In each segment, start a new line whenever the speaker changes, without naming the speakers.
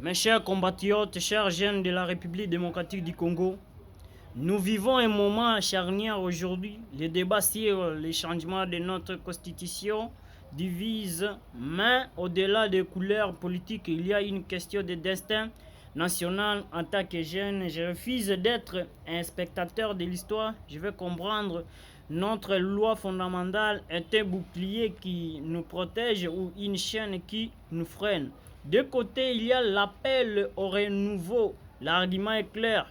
Mes chers compatriotes, chers jeunes de la République démocratique du Congo, nous vivons un moment charnière aujourd'hui. Le débat sur les changements de notre constitution divise, mais au-delà des couleurs politiques, il y a une question de destin national. En tant que jeune, je refuse d'être un spectateur de l'histoire. Je veux comprendre notre loi fondamentale est un bouclier qui nous protège ou une chaîne qui nous freine. De côté, il y a l'appel au renouveau. L'argument est clair.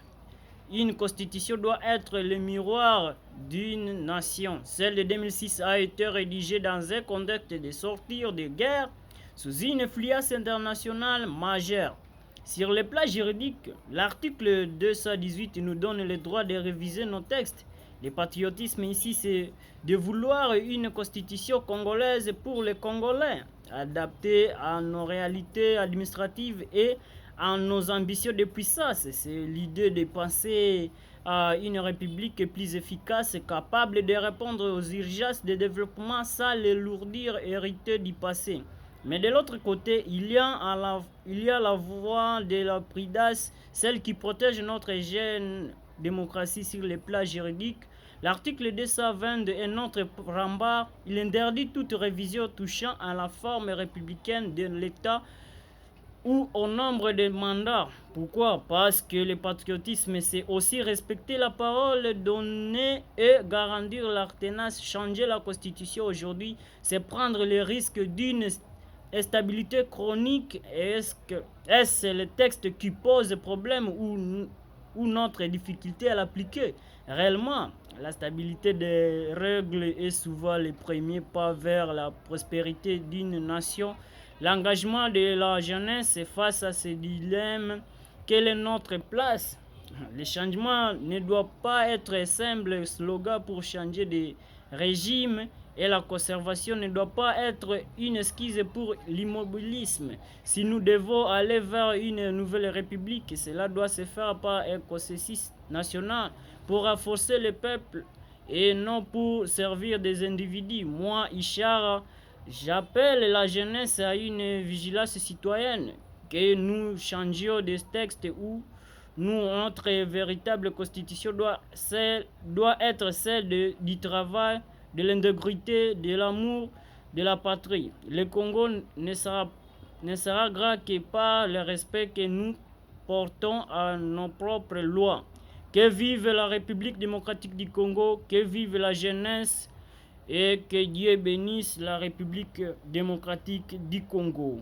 Une constitution doit être le miroir d'une nation. Celle de 2006 a été rédigée dans un contexte de sortir de guerre sous une influence internationale majeure. Sur le plan juridique, l'article 218 nous donne le droit de réviser nos textes. Le patriotisme ici, c'est de vouloir une constitution congolaise pour les Congolais, adaptée à nos réalités administratives et à nos ambitions de puissance. C'est l'idée de penser à une république plus efficace, capable de répondre aux urgences de développement sans les lourdires héritées du passé. Mais de l'autre côté, il y a la voie de la prudence, celle qui protège notre jeune démocratie sur le plan juridique. L'article 220 est notre rempart. Il interdit toute révision touchant à la forme républicaine de l'État ou au nombre de mandats. Pourquoi? Parce que le patriotisme, c'est aussi respecter la parole donnée et garantir la tenance. Changer la constitution aujourd'hui, c'est prendre le risque d'une instabilité chronique. Est-ce le texte qui pose problème ou notre difficulté à l'appliquer? Réellement, la stabilité des règles est souvent le premier pas vers la prospérité d'une nation. L'engagement de la jeunesse face à ce dilemme, quelle est notre place? Le changement ne doit pas être un simple slogan pour changer de régime et la conservation ne doit pas être une excuse pour l'immobilisme. Si nous devons aller vers une nouvelle république, cela doit se faire par un consensus national pour renforcer le peuple et non pour servir des individus. Moi, Ishara, j'appelle la jeunesse à une vigilance citoyenne, que nous changions de texte où notre véritable constitution doit être celle du travail, de l'intégrité, de l'amour, de la patrie. Le Congo ne sera grand que par le respect que nous portons à nos propres lois. Que vive la République démocratique du Congo, que vive la jeunesse et que Dieu bénisse la République démocratique du Congo.